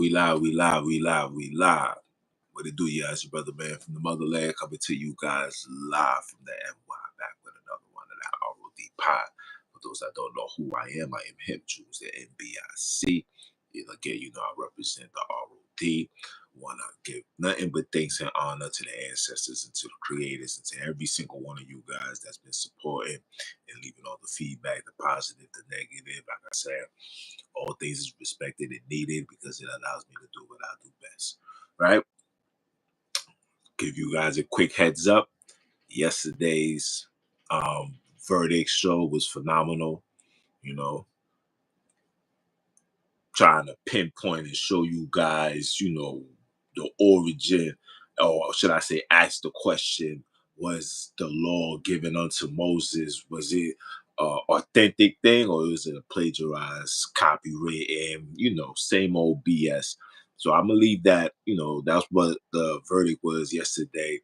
We live, we live, we live, we live. What it do, yeah? It's your brother, man, from the motherland, coming to you guys live from the NY, back with another one of that ROD pod. For those that don't know who I am Hip Jules, the NBIC. Again, I represent the ROD. Want to give nothing but thanks and honor to the ancestors and to the creators and to every single one of you guys that's been supporting and leaving all the feedback, the positive, the negative. Like I said, all things is respected and needed because it allows me to do what I do best, right? Give you guys a quick heads up. Yesterday's verdict show was phenomenal. Trying to pinpoint and show you guys, the origin, or should I say, ask the question: was the law given unto Moses? Was it authentic thing, or was it a plagiarized, copywritten, same old BS? So I'm gonna leave that. That's what the verdict was yesterday.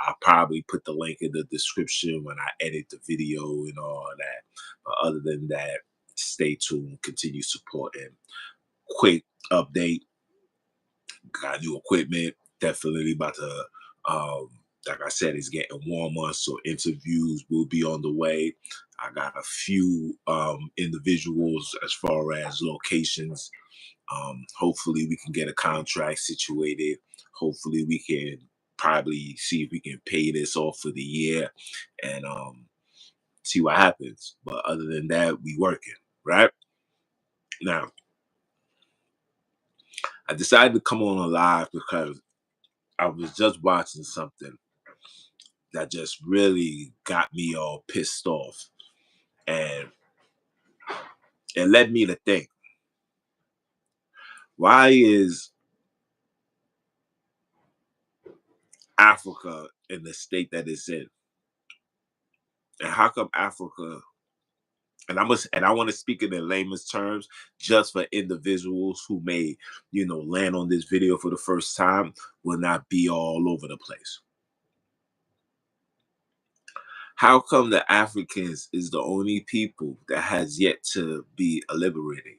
I'll probably put the link in the description when I edit the video and all that. But other than that, stay tuned, continue supporting. Quick update: got new equipment. Definitely about to, like I said, it's getting warmer, so interviews will be on the way. I got a few individuals as far as locations. Hopefully we can get a contract situated. Hopefully we can probably see if we can pay this off for the year and see what happens. But other than that, we working, right? Now, I decided to come on live because I was just watching something that just really got me all pissed off. And it led me to think, why is Africa in the state that it's in? And how come Africa, and I want to speak it in layman's terms, just for individuals who may, land on this video for the first time, will not be all over the place. How come the Africans is the only people that has yet to be liberated?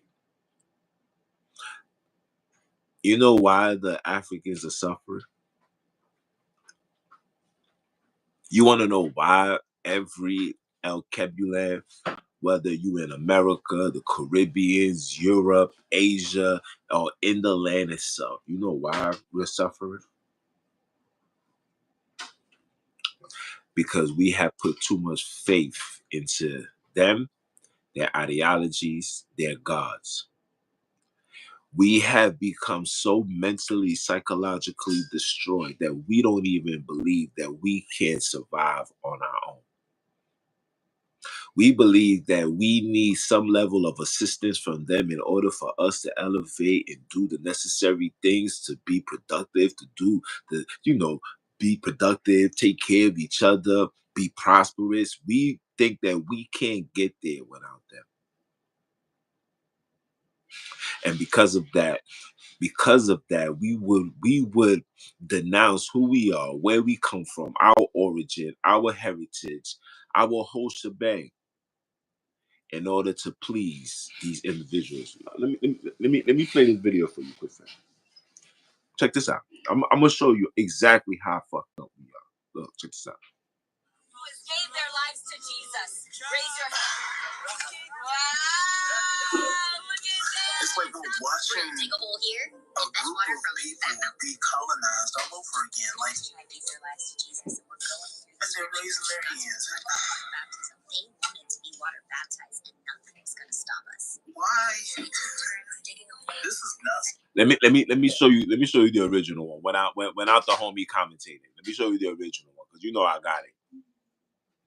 You know why the Africans are suffering? You want to know why every El Kebulan, whether you in America, the Caribbeans, Europe, Asia, or in the land itself, you know why we're suffering? Because we have put too much faith into them, their ideologies, their gods. We have become so mentally, psychologically destroyed that we don't even believe that we can survive on our own. We believe that we need some level of assistance from them in order for us to elevate and do the necessary things to be productive, to do be productive, take care of each other, be prosperous. We think that we can't get there without them. And because of that, we would denounce who we are, where we come from, our origin, our heritage, our whole shebang, in order to please these individuals. Let me play this video for you, quick. Check this out. I'm gonna show you exactly how fucked up we are. Look, check this out. Who has gave their lives to Jesus? Raise your hand. Wow! Look at that. It's like we're watching dig a hole here. A group of people be colonized all over again. Like gave their lives to Jesus, and we're going. And they're raising their hands. Baptism. They wanted to be water baptized, and nothing is going to stop us. Why? This is nuts. Let me show you the original one. Without the homie commentating. Let me show you the original one because I got it.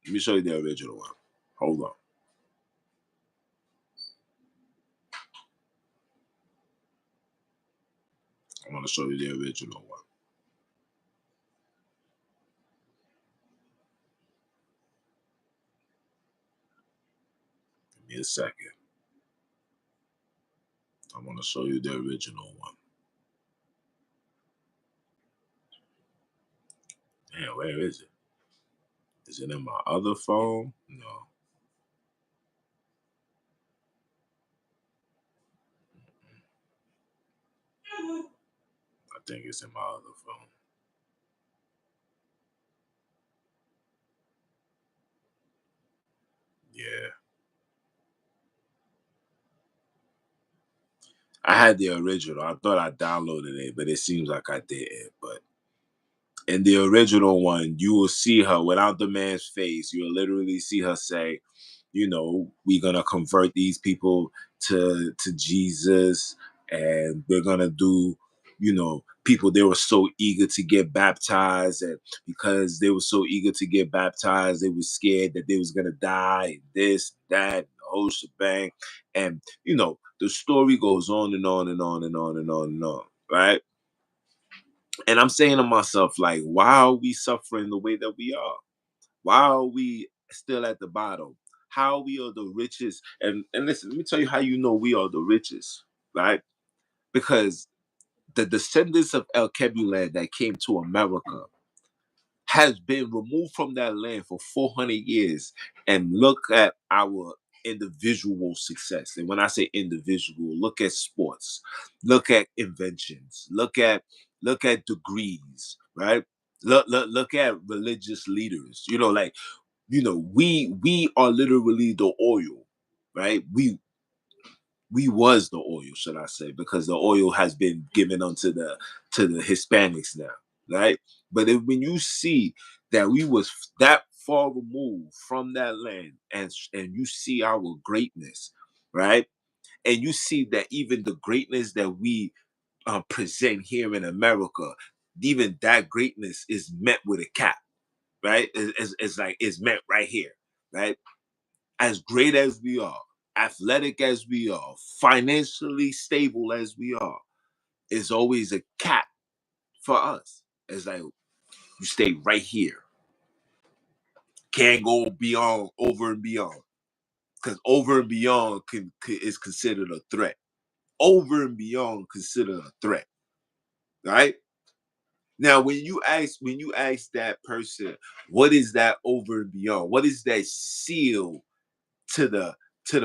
Let me show you the original one. Hold on. I want to show you the original one. Give me a second. I want to show you the original one. Man, where is it? Is it in my other phone? No. think it's in my other phone. Yeah. I had the original. I thought I downloaded it, but it seems like I didn't. But in the original one, you will see her without the man's face. You'll literally see her say, we're gonna convert these people to Jesus, and we're gonna do, people they were so eager to get baptized, and because they were so eager to get baptized, they were scared that they was gonna die, and this, that, the whole shebang. And the story goes on and on and on and on and on and on, right? And I'm saying to myself, like, why are we suffering the way that we are? Why are we still at the bottom? How we are the richest? And listen, let me tell you how you know we are the richest, right? Because the descendants of El Kebulan that came to America has been removed from that land for 400 years. And look at our individual success. And when I say individual, look at sports, look at inventions, look at degrees, right? Look at religious leaders. We are literally the oil, right? We was the oil, should I say, because the oil has been given unto the Hispanics now, right? But when you see that we was that far removed from that land, and you see our greatness, right? And you see that even the greatness that we present here in America, even that greatness is met with a cap, right? It's like it's meant right here, right? As great as we are, athletic as we are, financially stable as we are, it's always a cap for us. It's like you stay right here. Can't go beyond, over and beyond. Because over and beyond is considered a threat. Over and beyond considered a threat. Right? Now when you ask that person, what is that over and beyond? What is that seal to the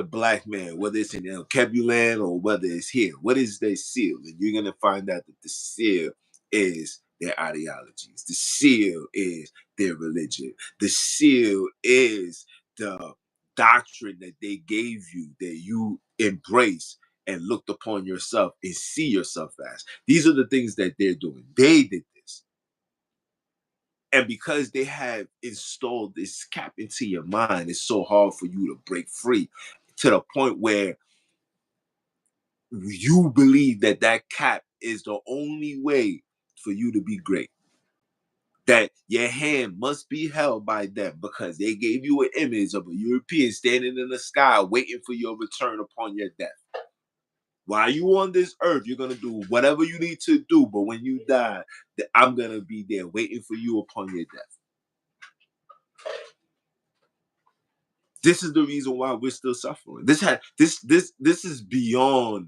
black man, whether it's in El Kebulan or whether it's here? What is their seal? And you're gonna find out that the seal is their ideologies. The seal is their religion. The seal is the doctrine that they gave you, that you embrace and looked upon yourself and see yourself as. These are the things that they're doing. They did this. And because they have installed this cap into your mind, it's so hard for you to break free, to the point where you believe that that cap is the only way for you to be great. That your hand must be held by them because they gave you an image of a European standing in the sky waiting for your return upon your death. While you on this earth, you're gonna do whatever you need to do, but when you die, I'm gonna be there waiting for you upon your death. This is the reason why we're still suffering. This is beyond,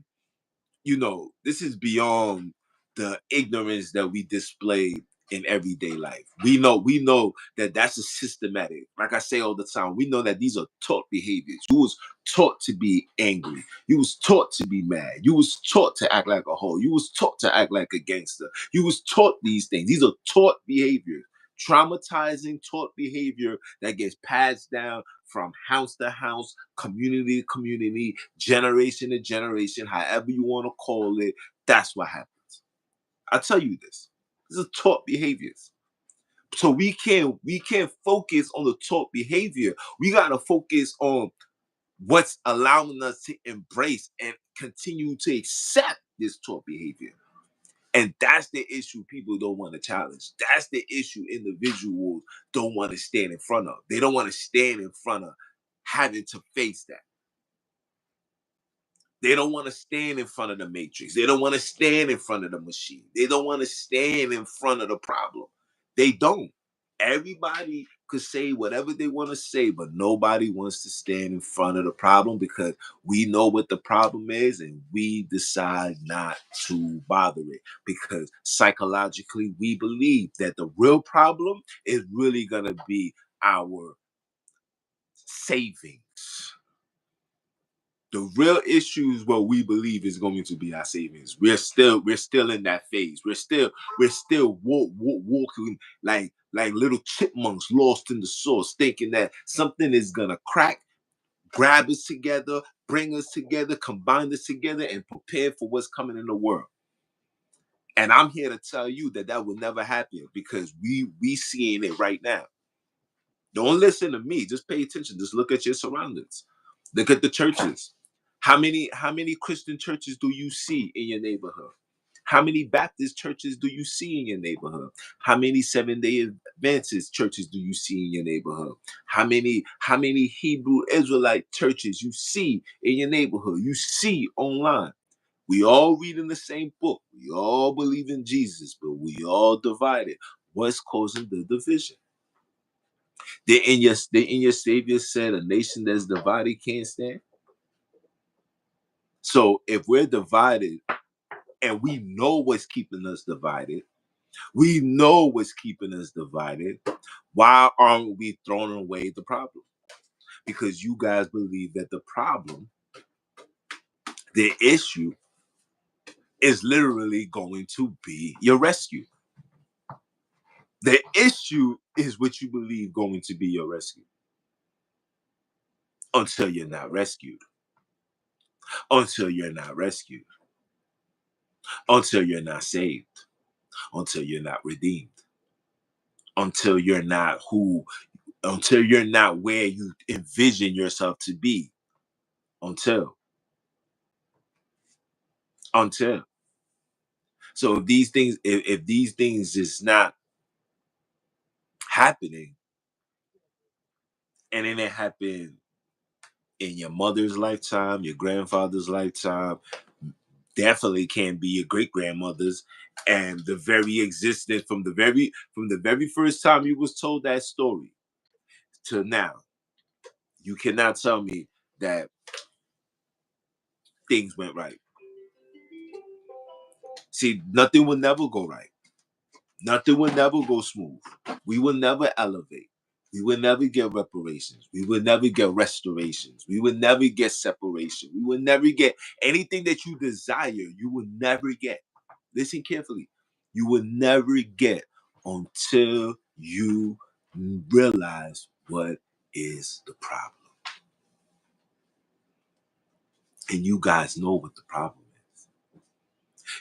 this is beyond the ignorance that we display in everyday life. We know that that's a systematic. Like I say all the time, we know that these are taught behaviors. You was taught to be angry. You was taught to be mad. You was taught to act like a hoe. You was taught to act like a gangster. You was taught these things. These are taught behaviors. Traumatizing taught behavior that gets passed down from house to house, community to community, generation to generation, however you want to call it. That's what happens. I tell you this. This is taught behaviors. So we can't focus on the taught behavior. We gotta focus on what's allowing us to embrace and continue to accept this taught behavior. And that's the issue people don't want to challenge. That's the issue individuals don't want to stand in front of. They don't want to stand in front of having to face that. They don't want to stand in front of the matrix. They don't want to stand in front of the machine. They don't want to stand in front of the problem. They don't. Everybody could say whatever they want to say, but nobody wants to stand in front of the problem because we know what the problem is and we decide not to bother it because psychologically we believe that the real problem is really going to be our savings. The real issue is what we believe is going to be our savings. We're still in that phase. We're still walking like little chipmunks lost in the sauce, thinking that something is gonna crack, grab us together, bring us together, combine us together, and prepare for what's coming in the world. And I'm here to tell you that that will never happen because we seeing it right now. Don't listen to me. Just pay attention. Just look at your surroundings. Look at the churches. How many Christian churches do you see in your neighborhood? How many Baptist churches do you see in your neighborhood? How many Seventh-day Adventist churches do you see in your neighborhood? How many Hebrew Israelite churches you see in your neighborhood? You see online. We all reading the same book. We all believe in Jesus, but we all divided. What's causing the division? Didn't your Savior said a nation that's divided can't stand? So if we're divided and we know what's keeping us divided, we know what's keeping us divided, why aren't we throwing away the problem? Because you guys believe that the problem, the issue, is literally going to be your rescue. The issue is what you believe going to be your rescue until you're not rescued. Until you're not rescued. Until you're not saved. Until you're not redeemed. Until you're not where you envision yourself to be. Until. So if these things is not happening, and then it happened in your mother's lifetime, your grandfather's lifetime, definitely can be your great grandmother's, and the very existence from the very first time you was told that story to now, you cannot tell me that things went right. See, nothing will never go right. Nothing will never go smooth. We will never elevate. We will never get reparations. We will never get restorations. We will never get separation. We will never get anything that you desire. You will never get. Listen carefully. You will never get until you realize what is the problem. And you guys know what the problem is.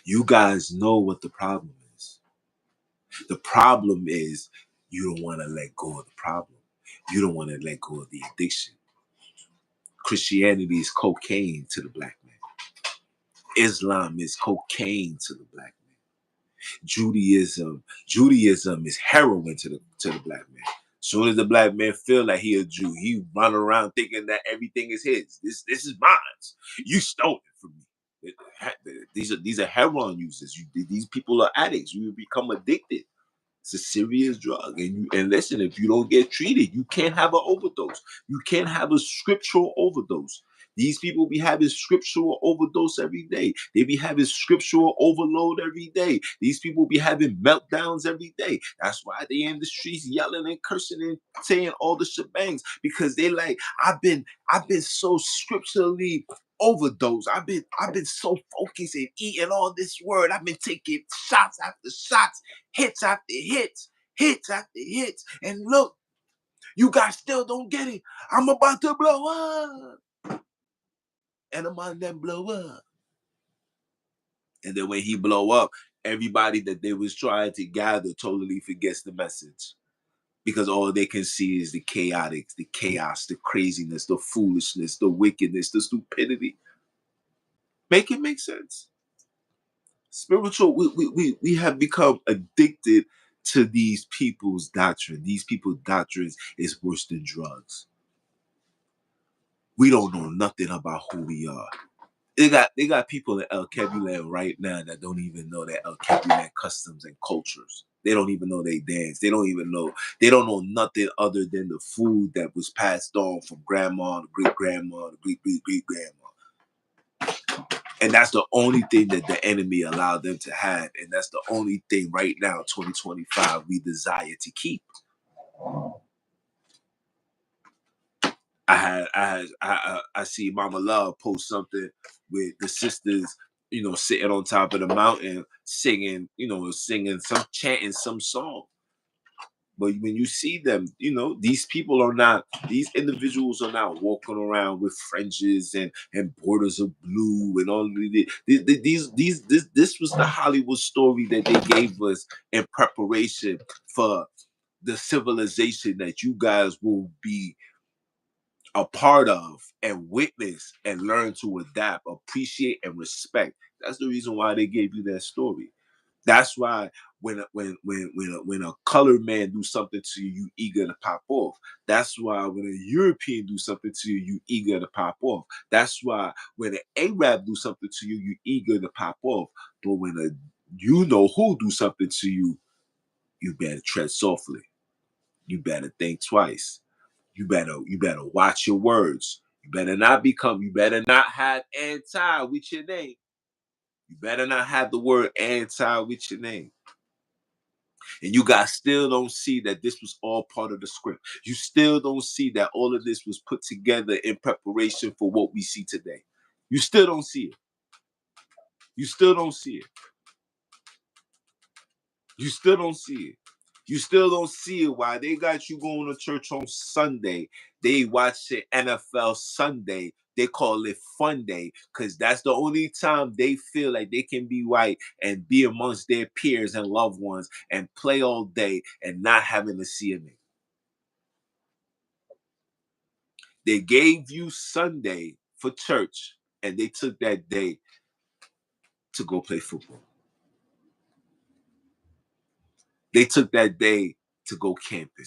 You guys know what the problem is. The problem is you don't want to let go of the problem. You don't want to let go of the addiction. Christianity is cocaine to the black man. Islam is cocaine to the black man. Judaism is heroin to the black man. Soon as the black man feel like he a Jew, he run around thinking that everything is his. This is mine. You stole it from me. These are heroin users. These people are addicts. You become addicted. It's a serious drug. And listen, if you don't get treated, you can't have an overdose. You can't have a scriptural overdose. These people be having scriptural overdose every day. They be having scriptural overload every day. These people be having meltdowns every day. That's why they in the streets yelling and cursing and saying all the shebangs, because they like, I've been so scripturally overdose. I've been so focused and eating all this word. I've been taking shots after shots, hits after hits, hits after hits. And look, you guys still don't get it. I'm about to blow up. And I'm on that blow up. And then when he blow up, everybody that they was trying to gather totally forgets the message. Because all they can see is the chaos, the craziness, the foolishness, the wickedness, the stupidity. Make it make sense. Spiritual, we have become addicted to these people's doctrine. These people's doctrines is worse than drugs. We don't know nothing about who we are. They got people in El Kebulan right now that don't even know their El Kebulan customs and cultures. They don't even know they dance. They don't know nothing other than the food that was passed on from grandma to great grandma to great grandma. And that's the only thing that the enemy allowed them to have. And that's the only thing right now, 2025, we desire to keep. I see Mama Love post something with the sisters, sitting on top of the mountain singing, singing some chanting some song. But when you see them, these individuals are not walking around with fringes and borders of blue and all of this was the Hollywood story that they gave us in preparation for the civilization that you guys will be a part of and witness and learn to adapt, appreciate, and respect. That's the reason why they gave you that story. That's why when a colored man do something to you, you eager to pop off. That's why when a European do something to you, you eager to pop off. That's why when an Arab do something to you, you eager to pop off. But when a you know who do something to you, you better tread softly. You better think twice. You better watch your words. You better not have anti with your name. You better not have the word anti with your name. And you guys still don't see that this was all part of the script. You still don't see that all of this was put together in preparation for what we see today. You still don't see it. You still don't see it. You still don't see it. You still don't see it. Why they got you going to church on Sunday? They watch it NFL Sunday. They call it Fun Day because that's the only time they feel like they can be white and be amongst their peers and loved ones and play all day and not having to see a nigga. They gave you Sunday for church and they took that day to go play football. They took that day to go camping.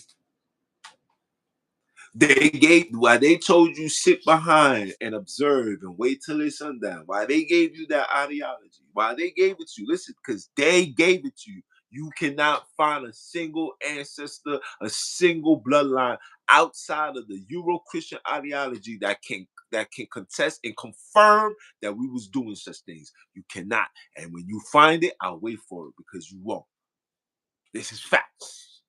Why they told you sit behind and observe and wait till it's sundown. Why they gave you that ideology. Why they gave it to you. Listen, because they gave it to you. You cannot find a single ancestor, a single bloodline outside of the Euro-Christian ideology that can contest and confirm that we was doing such things. You cannot. And when you find it, I'll wait for it because you won't. This is facts.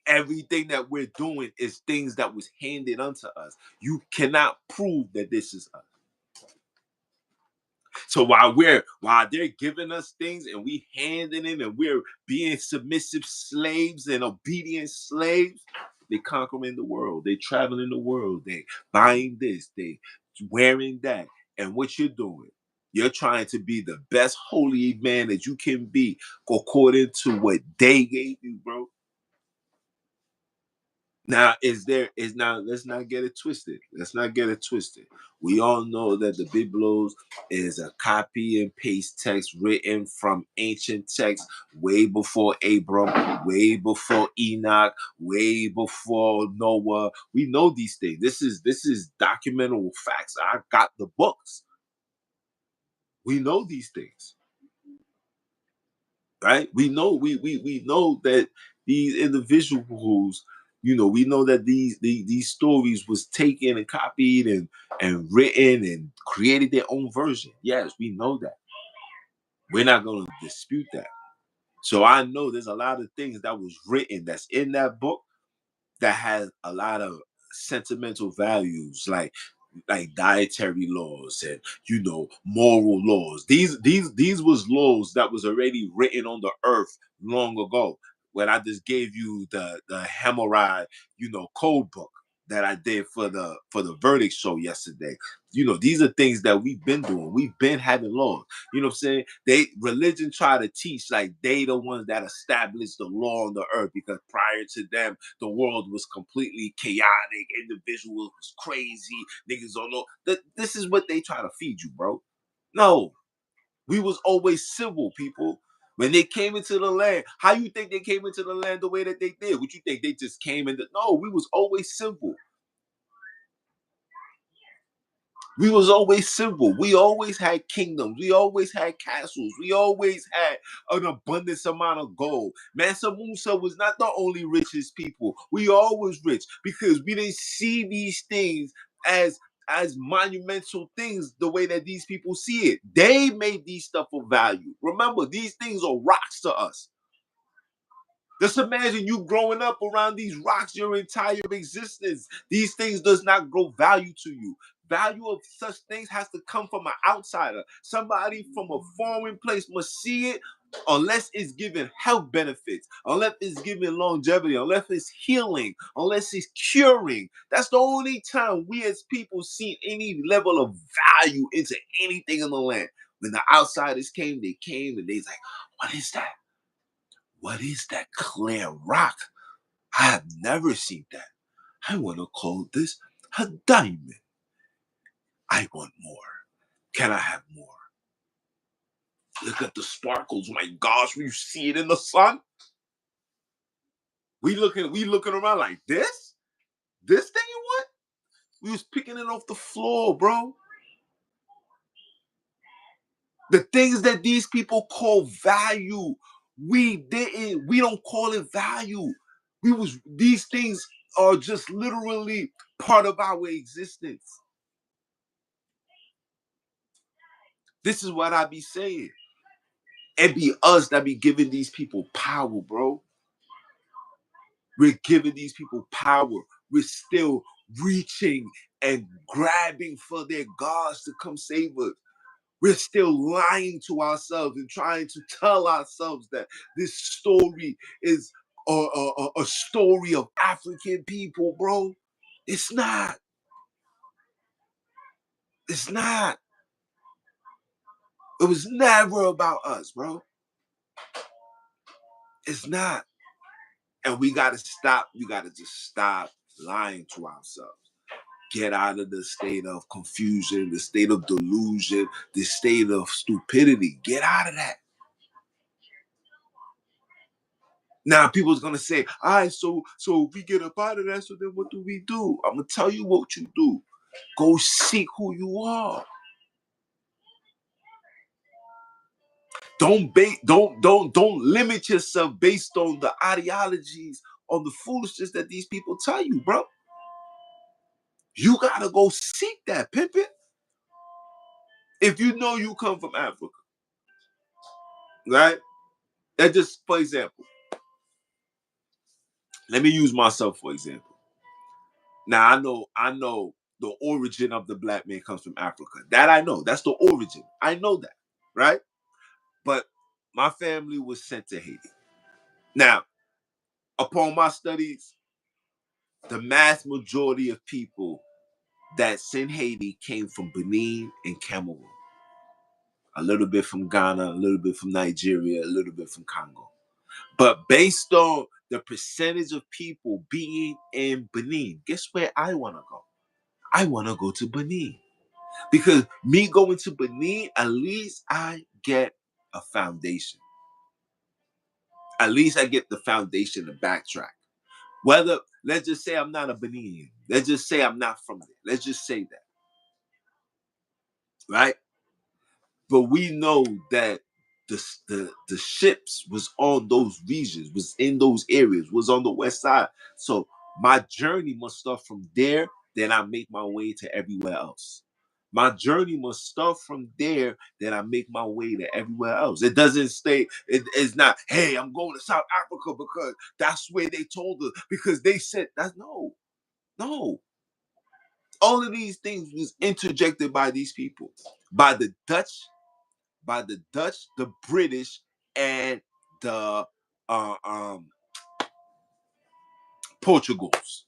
Everything that we're doing is things that was handed unto us. You cannot prove that this is us. So while they're giving us things and we handing it and we're being submissive slaves and obedient slaves, they conquering the world. They traveling the world. They buying this. They wearing that. And what you're doing, you're trying to be the best holy man that you can be according to what they gave you, bro. Now, let's not get it twisted. Let's not get it twisted. We all know that the Biblos is a copy and paste text written from ancient texts way before Abram, way before Enoch, way before Noah. We know these things. This is documentable facts. I got the books. We know these things. Right? We know that these individuals, we know that these stories was taken and copied and written and created their own version. Yes, we know that. We're not going to dispute that. So I know there's a lot of things that was written that's in that book that has a lot of sentimental values, like dietary laws and moral laws. These was laws that was already written on the earth long ago. When I just gave you the Hammurabi, code book that I did for the verdict show yesterday. These are things that we've been doing. We've been having laws. You know what I'm saying? Religion try to teach like they the ones that established the law on the earth because prior to them the world was completely chaotic. Individuals was crazy. Niggas don't know. This is what they try to feed you, bro. No, we was always civil, people. When they came into the land, how you think they came into the land the way that they did? What you think they just came into? No, we was always civil. We was always civil. We always had kingdoms. We always had castles. We always had an abundance amount of gold. Mansa Musa was not the only richest people. We always rich because we didn't see these things as monumental things the way that these people see it. They made these stuff of value. Remember, these things are rocks to us. Just imagine you growing up around these rocks your entire existence. These things does not grow value to you. Value of such things has to come from an outsider. Somebody from a foreign place must see it, unless it's giving health benefits, unless it's giving longevity, unless it's healing, unless it's curing. That's the only time we as people see any level of value into anything in the land. When the outsiders came, they came and they's like, what is that? What is that clear rock? I have never seen that. I want to call this a diamond. I want more. Can I have more? Look at the sparkles. My gosh, we see it in the sun. We looking around like this? This thing you want? We was picking it off the floor, bro. The things that these people call value, we don't call it value. These things are just literally part of our existence. This is what I be saying. It be us that be giving these people power, bro. We're giving these people power. We're still reaching and grabbing for their gods to come save us. We're still lying to ourselves and trying to tell ourselves that this story is a story of African people, bro. It's not. It's not. It was never about us, bro. It's not. And we got to stop. We got to just stop lying to ourselves. Get out of the state of confusion, the state of delusion, the state of stupidity. Get out of that. Now people's gonna say, all right, so if we get up out of that, so then what do we do? I'm gonna tell you what you do. Go seek who you are. Don't limit yourself based on the ideologies, on the foolishness that these people tell you, bro. You gotta go seek that, pimpin'. If you know you come from Africa, right? That just for example. Let me use myself for example. Now I know the origin of the black man comes from Africa. That I know. That's the origin. I know that, right? But my family was sent to Haiti. Now, upon my studies, the mass majority of people that's in Haiti came from Benin and Cameroon. A little bit from Ghana, a little bit from Nigeria, a little bit from Congo. But based on the percentage of people being in Benin, guess where I want to go? I want to go to Benin. Because me going to Benin, at least I get a foundation. At least I get the foundation to backtrack. Whether, let's just say I'm not a Beninian. Let's just say I'm not from there. Let's just say that. Right? But we know that the ships was on those regions, was in those areas, was on the west side. So my journey must start from there, then I make my way to everywhere else. My journey must start from there, then I make my way to everywhere else. It doesn't stay, it's not, hey, I'm going to South Africa because that's where they told us, because they said that. No, no. All of these things was interjected by these people, by the Dutch, the British, and the uh, um, Portugals.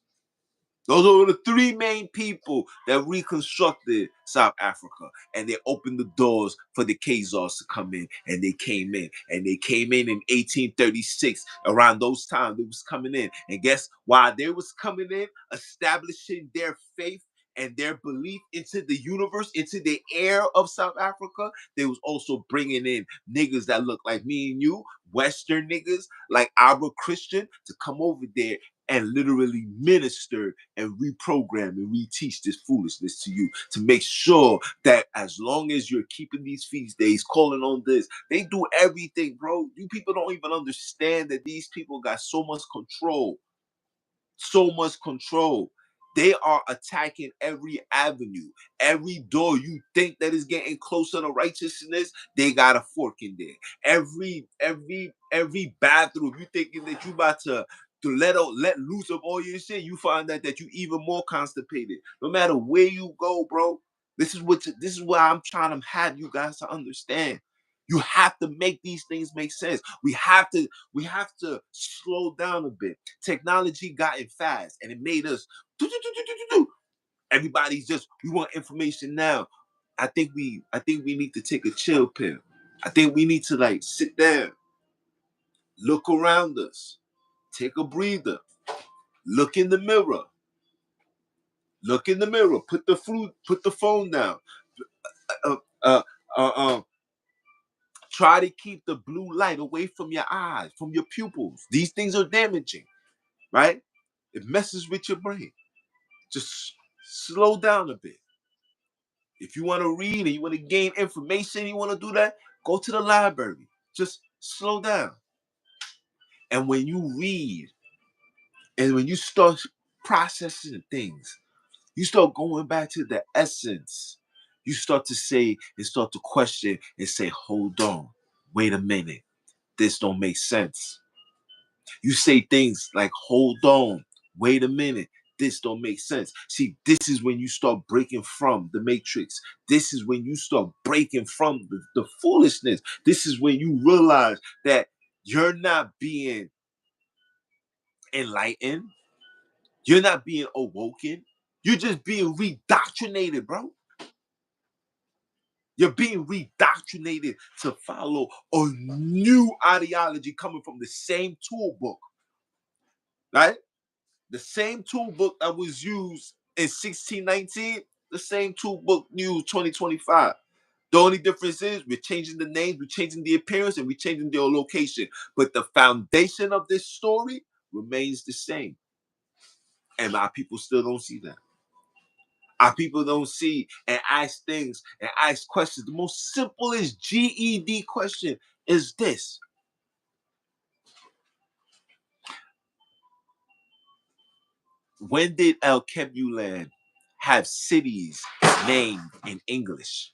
Those are the three main people that reconstructed South Africa. And they opened the doors for the Khazars to come in. And they came in. And they came in 1836. Around those times, they was coming in. And guess why they was coming in? Establishing their faith and their belief into the universe, into the air of South Africa. They was also bringing in niggas that look like me and you, Western niggas like our Christian, to come over there and literally minister and reprogram and reteach this foolishness to you, to make sure that as long as you're keeping these feast days, calling on this, they do everything, bro. You people don't even understand that these people got so much control. So much control. They are attacking every avenue, every door you think that is getting closer to righteousness. They got a fork in there. Every bathroom you thinking that you about to let loose of all your shit, you find that you even more constipated. No matter where you go, bro. This is what I'm trying to have you guys to understand. You have to make these things make sense. We have to slow down a bit. Technology gotten fast and it made us everybody's just we want information now. I think we need to take a chill pill. I think we need to like sit down, look around us, take a breather, look in the mirror, put the phone down. Uh, uh, uh, uh, Try to keep the blue light away from your eyes, from your pupils. These things are damaging, right? It messes with your brain. Just slow down a bit. If you want to read and you want to gain information, you want to do that, go to the library. Just slow down. And when you read and when you start processing things, you start going back to the essence. You start to say and start to question and say, hold on, wait a minute. This don't make sense. You say things like, hold on, wait a minute. This don't make sense. See, this is when you start breaking from the matrix. This is when you start breaking from the foolishness. This is when you realize that you're not being enlightened. You're not being awoken. You're just being redoctrinated, bro. You're being redoctrinated to follow a new ideology coming from the same tool book, right? The same tool book that was used in 1619, the same tool book used 2025. The only difference is we're changing the names, we're changing the appearance, and we're changing their location. But the foundation of this story remains the same. And our people still don't see that. Our people don't see and ask things and ask questions. The most simplest GED question is this: when did El Kebulan have cities named in English?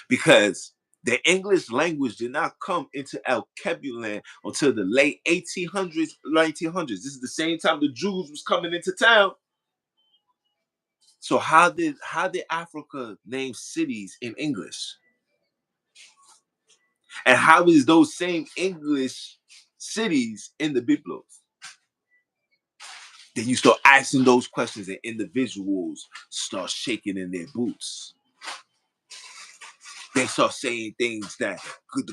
Because the English language did not come into El Kebulan until the late 1800s, 1900s. This is the same time the Jews was coming into town. So how did Africa name cities in English? And how is those same English cities in the Biblos? Then you start asking those questions, and individuals start shaking in their boots. They start saying things that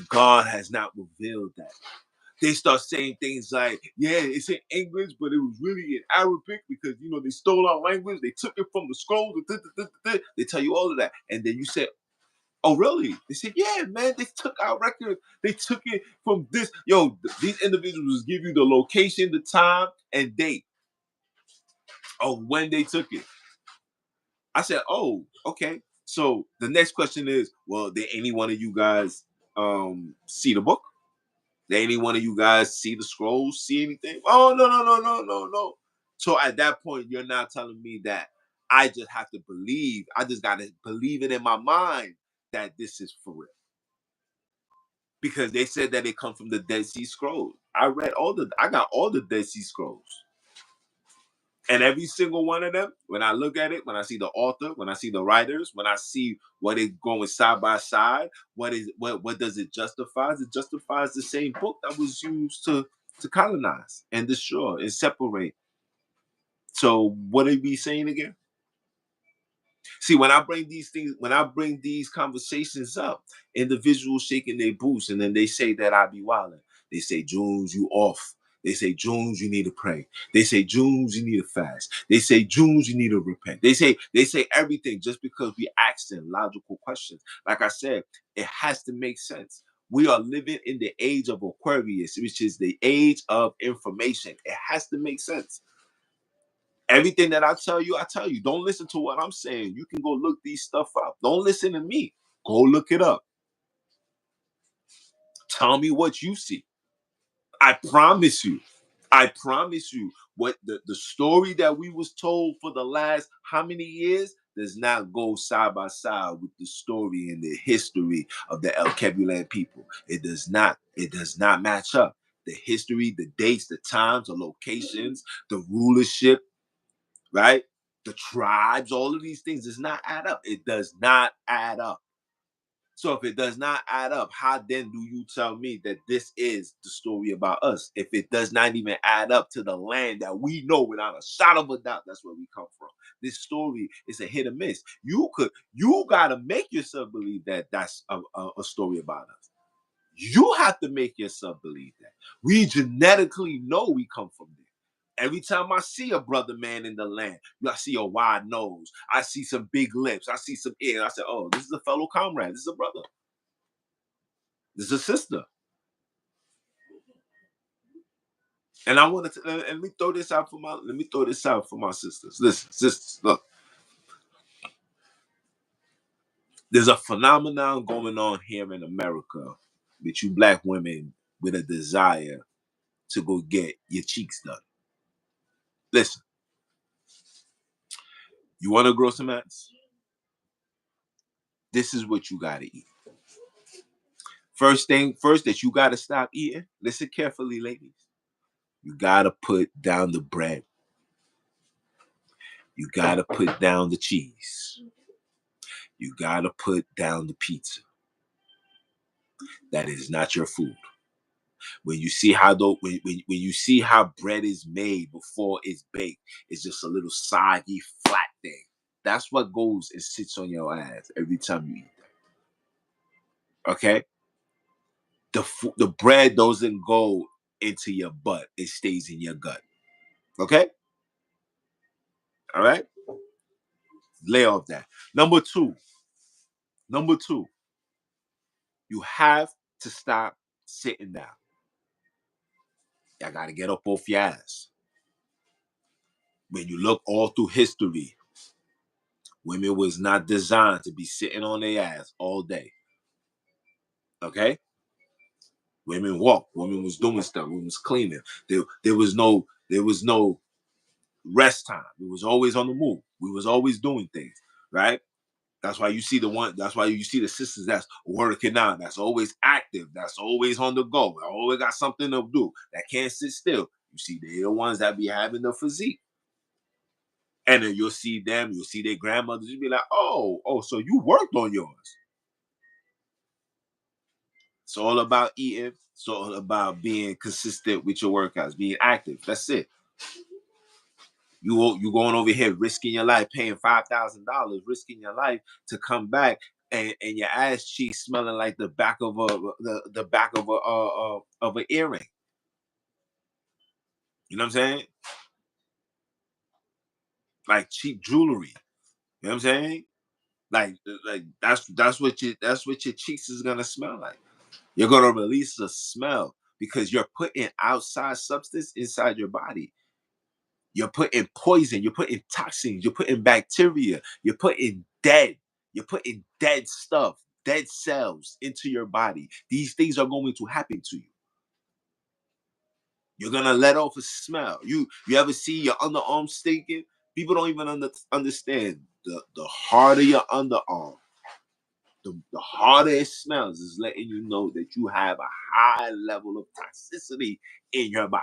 God has not revealed that. They start saying things like, yeah, it's in English, but it was really in Arabic because, they stole our language. They took it from the scrolls. They tell you all of that. And then you say, oh, really? They said, yeah, man, they took our record. They took it from this. Yo, these individuals give you the location, the time, and date of when they took it. I said, oh, okay. So the next question is, well, did any one of you guys see the book? Did any one of you guys see the scrolls, see anything? Oh, no, no, no, no, no, no. So at that point, you're not telling me that I just have to believe. I just got to believe it in my mind that this is for real. Because they said that it come from the Dead Sea Scrolls. I got all the Dead Sea Scrolls. And every single one of them, when I look at it, when I see the author, when I see the writers, when I see what is going side by side, what does it justify? It justifies the same book that was used to colonize and destroy and separate. So what are we saying again? See, when I bring these conversations up, individuals shaking their boots, and then they say that I be wilding. They say, Junes, you off. They say, Junes, you need to pray. They say, Junes, you need to fast. They say, Junes, you need to repent. They say everything just because we ask them logical questions. Like I said, it has to make sense. We are living in the age of Aquarius, which is the age of information. It has to make sense. Everything that I tell you, I tell you. Don't listen to what I'm saying. You can go look these stuff up. Don't listen to me. Go look it up. Tell me what you see. I promise you. I promise you. what the story that we was told for the last how many years does not go side by side with the story and the history of the El Kebulan people. It does not match up. The history, the dates, the times, the locations, the rulership, right? The tribes, all of these things does not add up. It does not add up. So if it does not add up, how then do you tell me that this is the story about us? If it does not even add up to the land that we know without a shot of a doubt, that's where we come from. This story is a hit or miss. You gotta make yourself believe that that's a story about us. You have to make yourself believe that. We genetically know we come from there. Every time I see a brother man in the land, I see a wide nose. I see some big lips. I see some ears. I say, oh, this is a fellow comrade. This is a brother. This is a sister. And I want to let me throw this out for my sisters. Listen, sisters, look. There's a phenomenon going on here in America with you black women with a desire to go get your cheeks done. Listen, you want to grow some ass? This is what you gotta eat. First thing first that you gotta stop eating. Listen carefully, ladies. You gotta put down the bread. You gotta put down the cheese. You gotta put down the pizza. That is not your food. When you see how when you see how bread is made before it's baked, it's just a little soggy, flat thing. That's what goes and sits on your ass every time you eat that. Okay? The bread doesn't go into your butt; it stays in your gut. Okay? All right? Lay off that. Number two, you have to stop sitting down. Y'all got to get up off your ass. When you look all through history, women was not designed to be sitting on their ass all day. Okay? Women walked. Women was doing stuff. Women was cleaning. There was no rest time. We was always on the move. We was always doing things, right? That's why you see the sisters that's working out, that's always active, that's always on the go, that always got something to do, that can't sit still. You see, they're the ones that be having the physique. And then you'll see their grandmothers, you'll be like, oh, so you worked on yours. It's all about eating, it's all about being consistent with your workouts, being active. That's it. You going over here risking your life, paying $5,000, risking your life to come back and your ass cheeks smelling like the back of the back of an earring. You know what I'm saying? Like cheap jewelry. You know what I'm saying? Like that's what your cheeks is gonna smell like. You're gonna release a smell because you're putting outside substance inside your body. You're putting poison, you're putting toxins, you're putting bacteria, you're putting dead stuff, dead cells into your body. These things are going to happen to you. You're gonna let off a smell. You ever see your underarm stinking? People don't even understand the harder your underarm, the harder it smells is letting you know that you have a high level of toxicity in your body.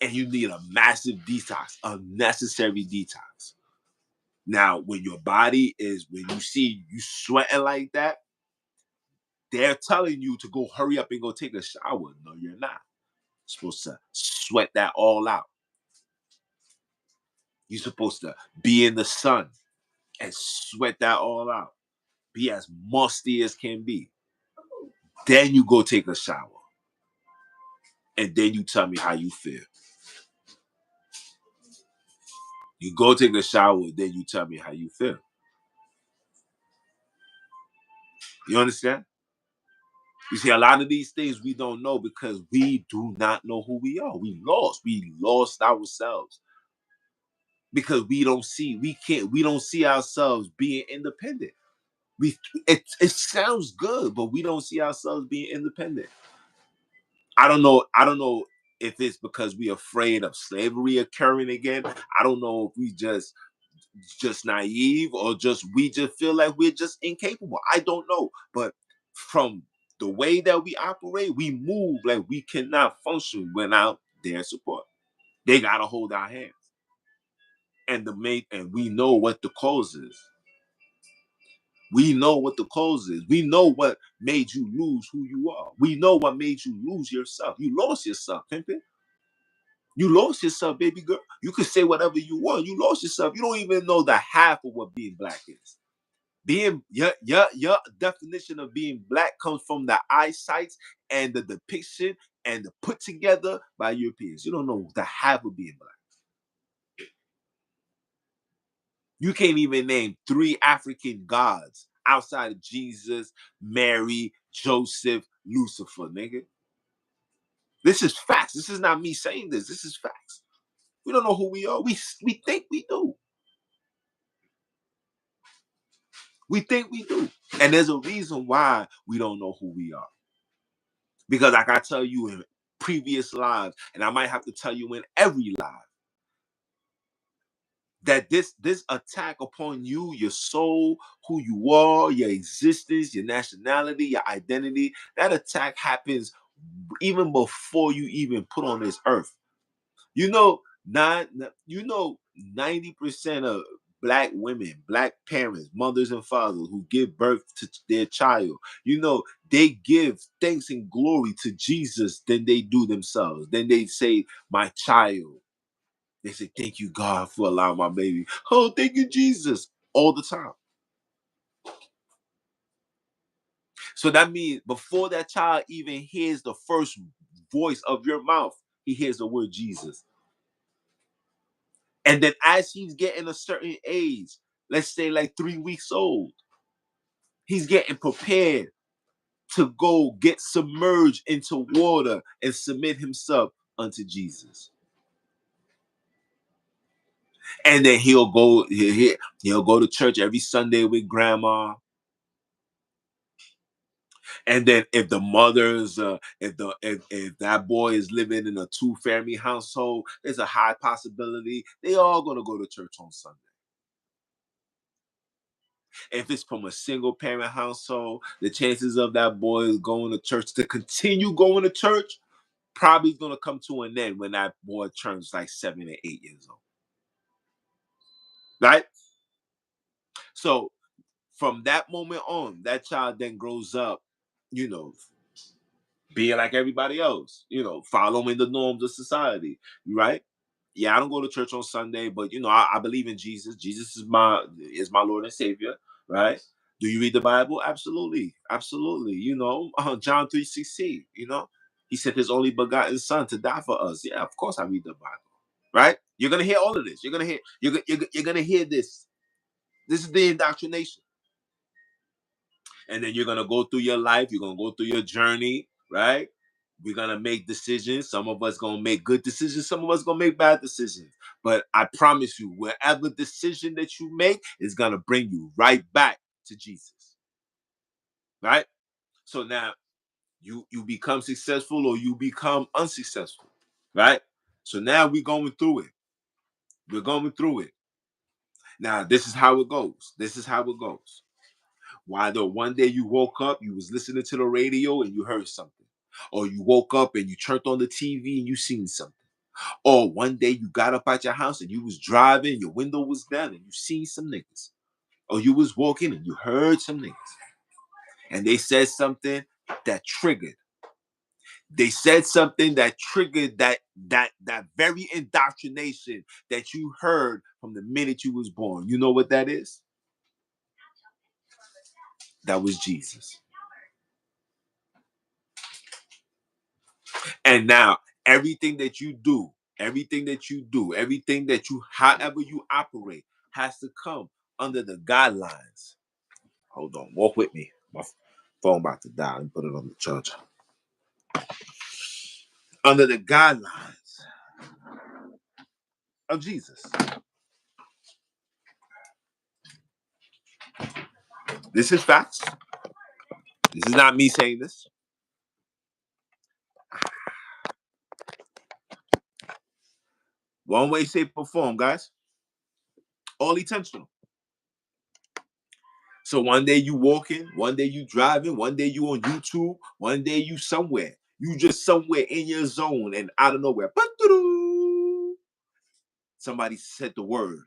And you need a massive detox, a necessary detox. Now, when you see you sweating like that, they're telling you to go hurry up and go take a shower. No, you're not. You're supposed to sweat that all out. You're supposed to be in the sun and sweat that all out. Be as musty as can be. Then you go take a shower. And then you tell me how you feel. You go take a shower, then you tell me how you feel. You understand? You see, a lot of these things we don't know because we do not know who we are. We lost. We lost ourselves because we don't see ourselves being independent. We it sounds good, but we don't see ourselves being independent. I don't know. if it's because we afraid of slavery occurring again. I don't know if we just naive, or just we just feel like we're just incapable. I don't know. But from the way that we operate, we move like we cannot function without their support. They gotta hold our hands. And we know what the cause is. We know what the cause is. We know what made you lose who you are. We know what made you lose yourself. You lost yourself, pimpin'. You lost yourself, baby girl. You can say whatever you want. You lost yourself. You don't even know the half of what being black is. Being your definition of being black comes from the eyesight and the depiction and the put together by Europeans. You don't know the half of being black. You can't even name 3 African gods outside of Jesus, Mary, Joseph, Lucifer, nigga. This is facts. This is not me saying this. This is facts. We don't know who we are. We think we do. We think we do. And there's a reason why we don't know who we are. Because like I tell you in previous lives, and I might have to tell you in every live, that this attack upon you, your soul, who you are, your existence, your nationality, your identity, that attack happens even before you even put on this earth. You know, 90% of black women, black parents, mothers and fathers who give birth to their child, they give thanks and glory to Jesus than they do themselves. Then they say, my child. They say, thank you, God, for allowing my baby. Oh, thank you, Jesus. All the time. So that means before that child even hears the first voice of your mouth, he hears the word Jesus. And then as he's getting a certain age, let's say like 3 weeks old, he's getting prepared to go get submerged into water and submit himself unto Jesus. And then he'll go to church every Sunday with grandma. And then if the mothers, if that boy is living in a 2-family household, there's a high possibility they all gonna go to church on Sunday. If it's from a single parent household, the chances of that boy going to church to continue going to church probably gonna come to an end when that boy turns like 7 or 8 years old. Right? So from that moment on, that child then grows up, you know, being like everybody else, following the norms of society, right? Yeah, I don't go to church on Sunday, but I believe in Jesus. Jesus is my Lord and Savior, right? Do you read the Bible? Absolutely, absolutely. John 3:16. He sent his only begotten Son to die for us. Yeah, of course I read the Bible, right? You're gonna hear all of this. You're gonna hear this. This is the indoctrination. And then you're gonna go through your life, you're gonna go through your journey, right? We're gonna make decisions. Some of us gonna make good decisions, some of us gonna make bad decisions. But I promise you, whatever decision that you make is gonna bring you right back to Jesus. Right? So now you become successful or you become unsuccessful. Right? So now we're going through it. We're going through it. Now, this is how it goes. This is how it goes. Why though one day you woke up, you was listening to the radio and you heard something. Or you woke up and you turned on the TV and you seen something. Or one day you got up out your house and you was driving, your window was down and you seen some niggas. Or you was walking and you heard some niggas. And they said something that triggered. They said something that triggered that very indoctrination that you heard from the minute you was born. You know what that is? That was Jesus. And now everything that you do, however you operate, has to come under the guidelines. Hold on, walk with me. My phone about to die. Let me put it on the charger. Under the guidelines of Jesus. This is facts. This is not me saying this. One way, shape, or form, guys. All intentional. So one day you walking, one day you driving, one day you on YouTube, one day you somewhere. You just somewhere in your zone, and out of nowhere, somebody said the word.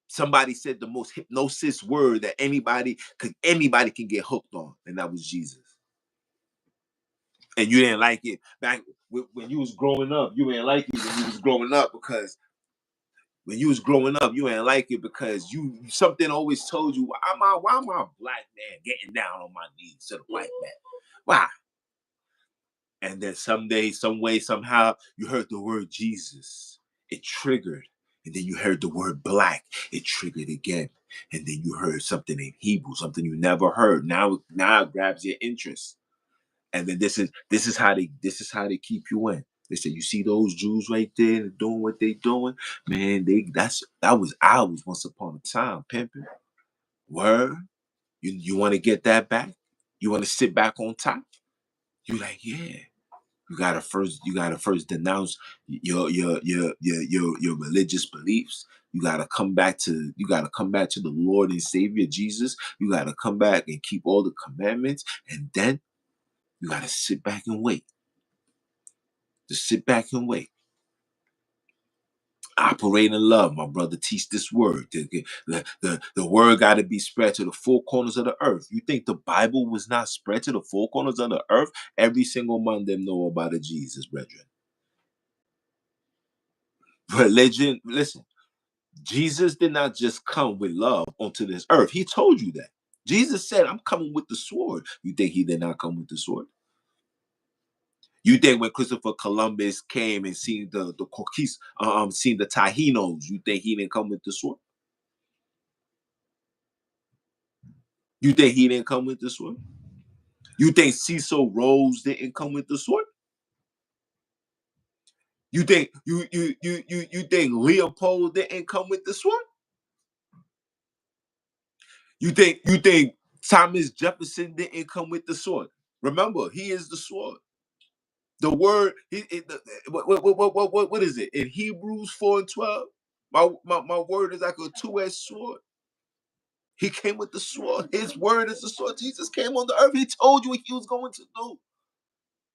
Somebody said the most hypnosis word that anybody can get hooked on, and that was Jesus. And you didn't like it back when you was growing up. You didn't like it when you was growing up because when you was growing up, you ain't like it because you something always told you, why am I a black man getting down on my knees to the white man? Why? And then someday, some way, somehow, you heard the word Jesus. It triggered. And then you heard the word black. It triggered again. And then you heard something in Hebrew, something you never heard. Now it grabs your interest. And then this is how they keep you in. They say, you see those Jews right there doing what they doing, man. That was ours once upon a time, pimping. Word, you want to get that back? You want to sit back on top? You like, yeah. You gotta first denounce your religious beliefs. You gotta come back to the Lord and Savior Jesus. You gotta come back and keep all the commandments, and then you gotta sit back and wait. Just sit back and wait. Operate in love, my brother. Teach this word. The word got to be spread to the four corners of the earth. You think the Bible was not spread to the four corners of the earth? Every single one of them know about a Jesus, brethren. Religion, listen, Jesus did not just come with love onto this earth. He told you that. Jesus said, I'm coming with the sword. You think he did not come with the sword? You think when Christopher Columbus came and seen the seen the Taínos, you think he didn't come with the sword? You think he didn't come with the sword? You think Cecil Rose didn't come with the sword? You think Leopold didn't come with the sword? You think Thomas Jefferson didn't come with the sword? Remember, he is the sword. The word, what is it? In Hebrews 4:12, my word is like a two-edged sword. He came with the sword. His word is the sword. Jesus came on the earth. He told you what he was going to do.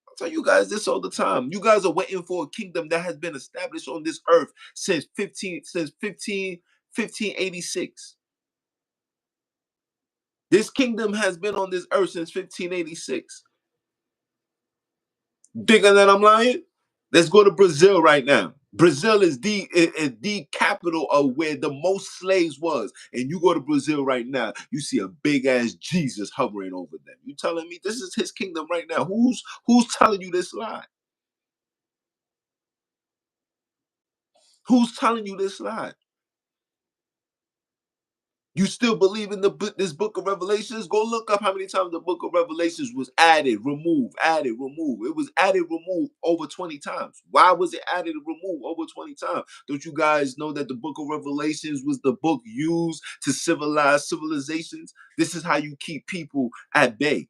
I tell you guys this all the time. You guys are waiting for a kingdom that has been established on this earth since 1586. This kingdom has been on this earth since 1586. Thinking that I'm lying? Let's go to Brazil right now. Brazil is the capital of where the most slaves was. And you go to Brazil right now, you see a big ass Jesus hovering over them. You telling me this is his kingdom right now? Who's telling you this lie? Who's telling you this lie? You still believe in this book of Revelations? Go look up how many times the book of Revelations was added, removed, added, removed. It was added, removed over 20 times. Why was it added and removed over 20 times? Don't you guys know that the book of Revelations was the book used to civilize civilizations? This is how you keep people at bay.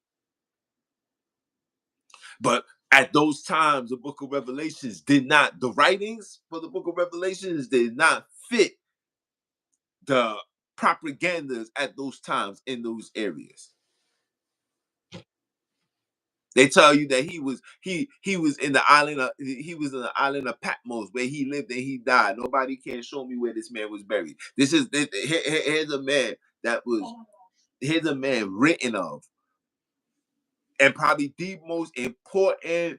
But at those times, the book of Revelations the writings for the book of Revelations did not fit the propagandas at those times in those areas. They tell you that he was in the island of Patmos where he lived and he died. Nobody can show me where this man was buried. Here's a man here's a man written of, and probably the most important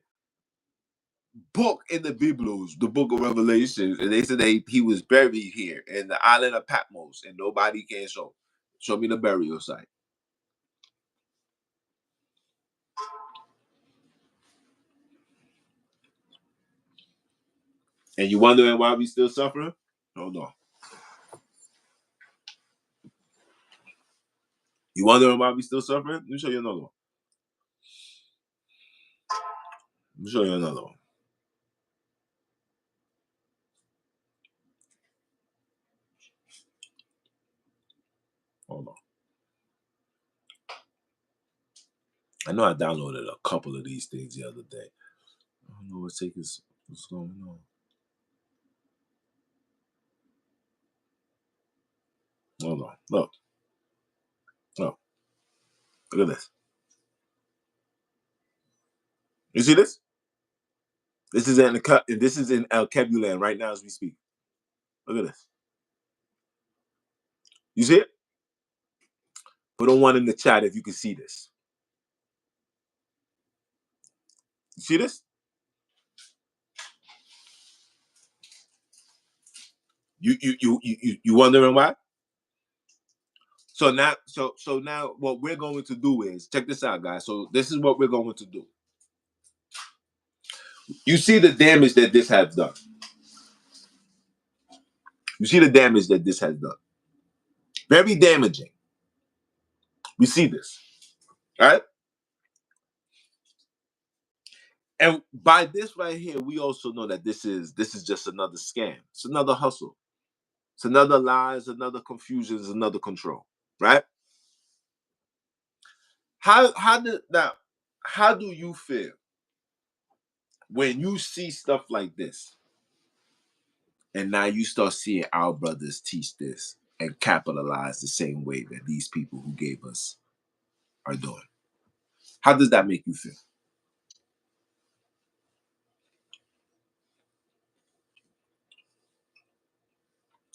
book in the Biblos, the book of Revelations, and they said he was buried here in the island of Patmos, and nobody can show me the burial site. And you wondering why we still suffering? Hold on. You wondering why we still suffering? Let me show you another one. Let me show you another one. Hold on. I know I downloaded a couple of these things the other day. I don't know what's going on. Hold on. Look, look at this. You see this? This is in the cut. This is in El Kebulan right now as we speak. Look at this. You see it? Put a one in the chat if you can see this. You see this? You wondering why? So now what we're going to do is check this out, guys. So this is what we're going to do. You see the damage that this has done. You see the damage that this has done. Very damaging. We see this. All right? And by this right here, we also know that this is just another scam. It's another hustle. It's another lies, another confusion, it's another control. Right? How do you feel when you see stuff like this? And now you start seeing our brothers teach this and capitalize the same way that these people who gave us are doing. How does that make you feel?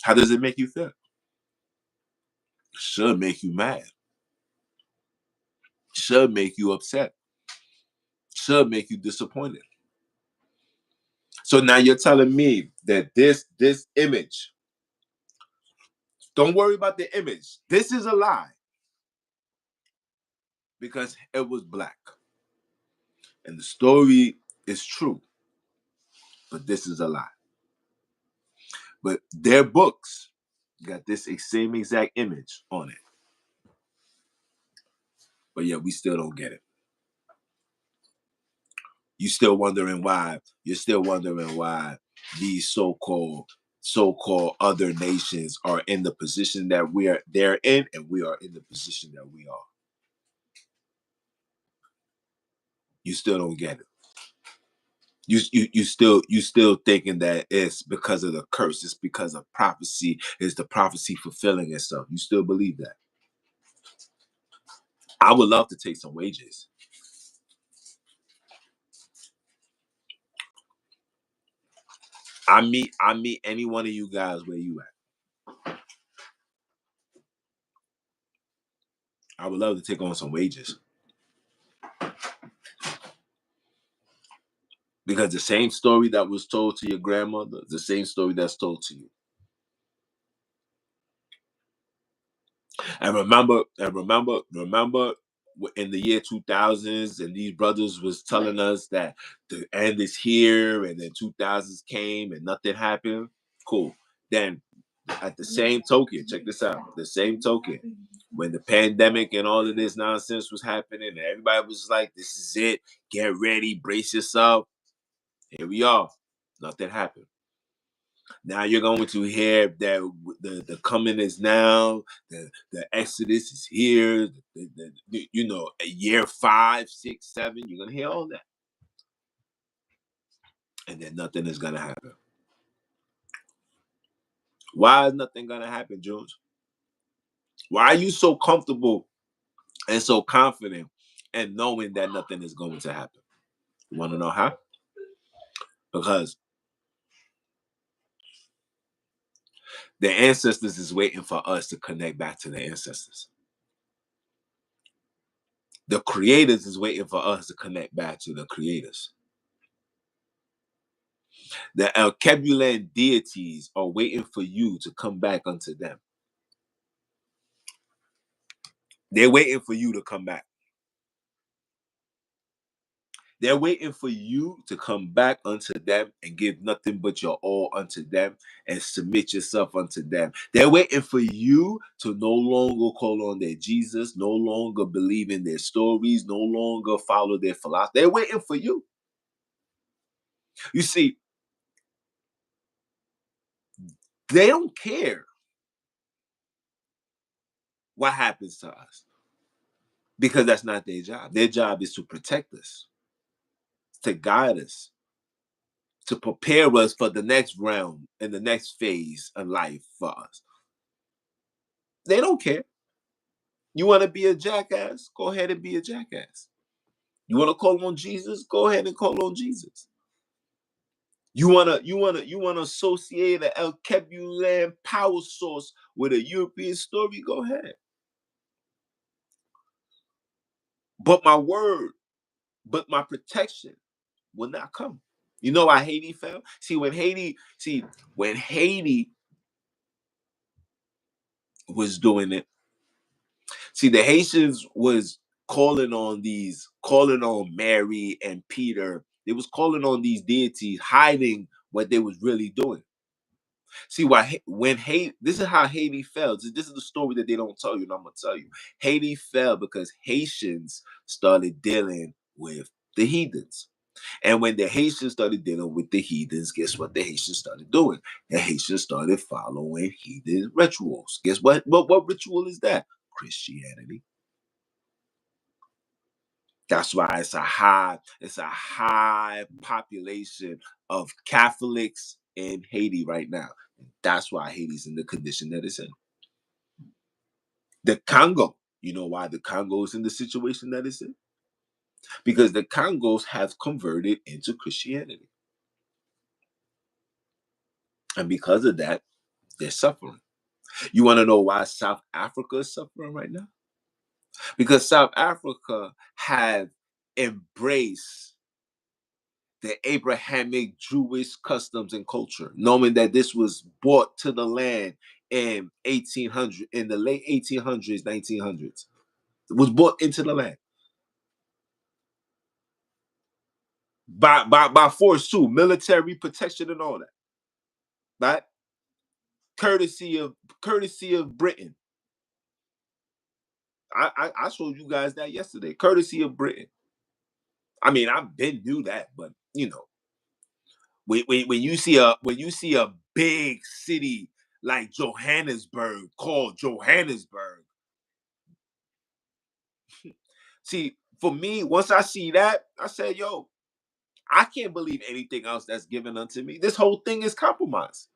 How does it make you feel? It should make you mad. Should make you upset. Should make you disappointed. So now you're telling me that this image, don't worry about the image. This is a lie because it was black. And the story is true, but this is a lie. But their books got this same exact image on it. But yeah, we still don't get it. You're still wondering why these so-called other nations are in the position that they're in, and we are in the position that we are. You still don't get it. You still thinking that it's because of the curse, it's because of prophecy, is the prophecy fulfilling itself. You still believe that. I would love to take some wages. I meet any one of you guys where you at. I would love to take on some wages. Because the same story that was told to your grandmother, the same story that's told to you. And remember in the year 2000s, and these brothers was telling us that the end is here, and then 2000s came and nothing happened. Cool. Then at the same token, check this out. The same token, when the pandemic and all of this nonsense was happening, and everybody was like, "This is it. Get ready, brace yourself." Here we are. Nothing happened. Now you're going to hear that the coming is now, the Exodus is here, year 5, 6, 7. You're gonna hear all that, and then nothing is gonna happen. Why is nothing gonna happen, George? Why are you so comfortable and so confident and knowing that nothing is going to happen? You want to know how? Because the ancestors is waiting for us to connect back to the ancestors. The creators is waiting for us to connect back to the creators. The El Kebulan deities are waiting for you to come back unto them. They're waiting for you to come back. They're waiting for you to come back unto them and give nothing but your all unto them and submit yourself unto them. They're waiting for you to no longer call on their Jesus, no longer believe in their stories, no longer follow their philosophy. They're waiting for you. You see, they don't care what happens to us because that's not their job. Their job is to protect us, to guide us, to prepare us for the next realm and the next phase of life for us. They don't care. You want to be a jackass? Go ahead and be a jackass. You want to call on Jesus? Go ahead and call on Jesus. You wanna associate an El Kebulan power source with a European story? Go ahead. But my word, but my protection will not come. You know why Haiti fell? When Haiti was doing it, the Haitians was calling on Mary and Peter. They was calling on these deities, hiding what they was really doing. See why when Haiti, this is how Haiti fell. This is the story that they don't tell you, and I'm gonna tell you. Haiti fell because Haitians started dealing with the heathens. And when the Haitians started dealing with the heathens, guess what the Haitians started doing? The Haitians started following heathen rituals. Guess what? What ritual is that? Christianity. That's why it's a high population of Catholics in Haiti right now. That's why Haiti's in the condition that it's in. The Congo, you know why the Congo is in the situation that it's in? Because the Congos have converted into Christianity. And because of that, they're suffering. You want to know why South Africa is suffering right now? Because South Africa have embraced the Abrahamic Jewish customs and culture, knowing that this was brought to the land in 1800, in the late 1800s, 1900s. It was brought into the land by force too, military protection and all that, right? Courtesy of Britain. I showed you guys that yesterday. Courtesy of Britain. I mean, I've been knew that, but when you see a big city like Johannesburg, called Johannesburg. See, for me, once I see that, I said, yo, I can't believe anything else that's given unto me. This whole thing is compromised.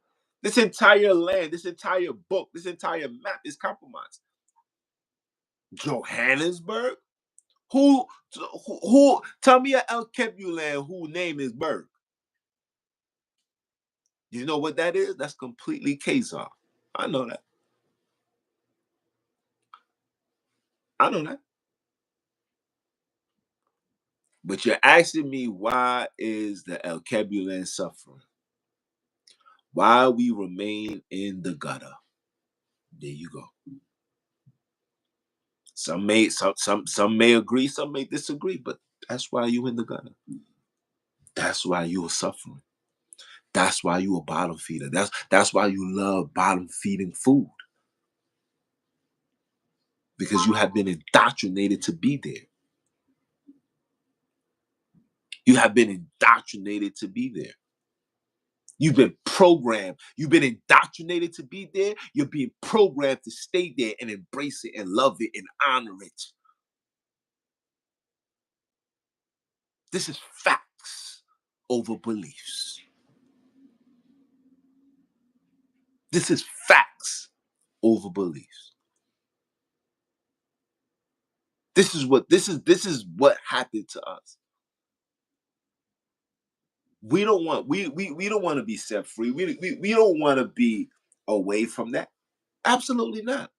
This entire land, this entire book, this entire map is compromised. Johannesburg? Who tell me a El Kebulan whose name is Berg? You know what that is? That's completely Khazar. I know that. I know that. But you're asking me, why is the El Kebulan suffering? Why we remain in the gutter? There you go. Some may agree, some may disagree, but that's why you in the gutter. That's why you are suffering. That's why you a bottom feeder. That's why you love bottom feeding food, because you have been indoctrinated to be there. You have been indoctrinated to be there. You've been programmed. You've been indoctrinated to be there. You're being programmed to stay there and embrace it and love it and honor it. This is facts over beliefs. This is facts over beliefs. This is what happened to us. We don't want to be set free. We don't want to be away from that. Absolutely not.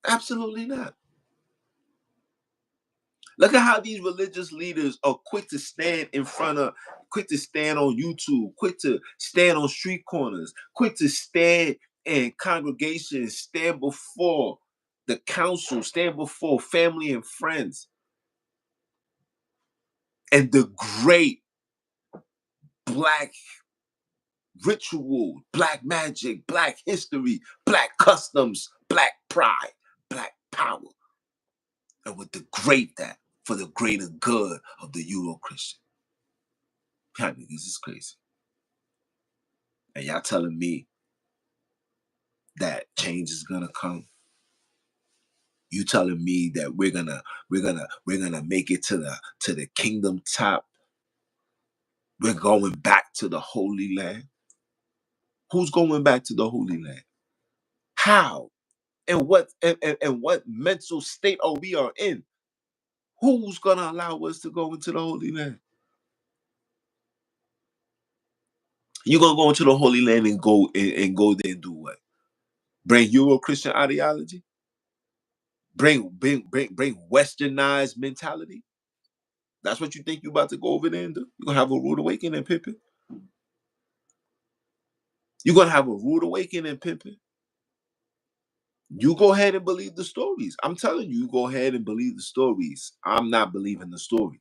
Absolutely not. Look at how these religious leaders are quick to stand on YouTube, quick to stand on street corners, quick to stand in congregations, stand before the council, stand before family and friends, and the great black ritual, black magic, black history, black customs, black pride, black power, and would degrade that for the greater good of the Euro Christian. God, this is crazy. And y'all telling me that change is gonna come? You telling me that we're gonna make it to the kingdom top? We're going back to the Holy Land. Who's going back to the Holy Land? How? And what mental state are we are in? Who's gonna allow us to go into the Holy Land? You're gonna go into the Holy Land and go there and do what? Bring Euro Christian ideology? Bring westernized mentality? That's what you think you about to go over there and do? You're gonna have a rude awakening, Pippin. You're gonna have a rude awakening, Pippin. You go ahead and believe the stories. I'm telling you, you go ahead and believe the stories. I'm not believing the story.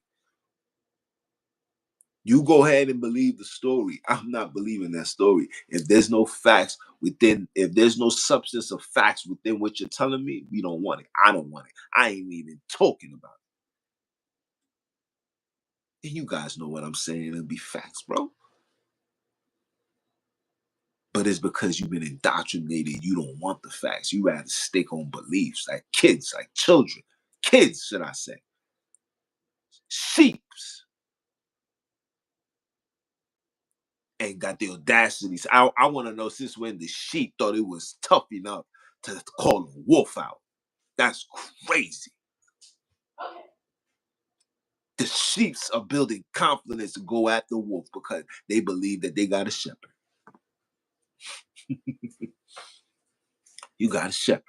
You go ahead and believe the story. I'm not believing that story. If there's no facts within, if there's no substance of facts within what you're telling me, we don't want it. I don't want it. I ain't even talking about it. And you guys know what I'm saying. It'll be facts, bro. But it's because you've been indoctrinated. You don't want the facts. You rather stick on beliefs like kids, like children. Kids, should I say. Sheeps. And got the audacity. So I want to know since when the sheep thought it was tough enough to call a wolf out. That's crazy. The sheeps are building confidence to go after wolf because they believe that they got a shepherd. You got a shepherd.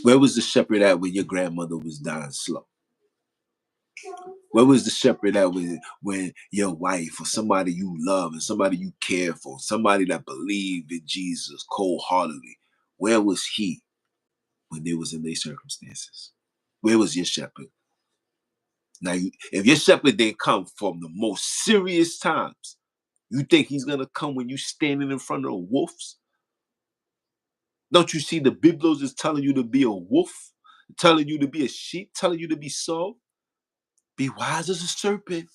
Where was the shepherd at when your grandmother was dying slow? Where was the shepherd at when your wife or somebody you love and somebody you care for, somebody that believed in Jesus cold-heartedly, where was he when they was in their circumstances? Where was your shepherd? Now, if your shepherd didn't come from the most serious times, you think he's gonna come when you standing in front of the wolves? Don't you see the Biblos is telling you to be a wolf, telling you to be a sheep, telling you to be soft? Be wise as a serpent,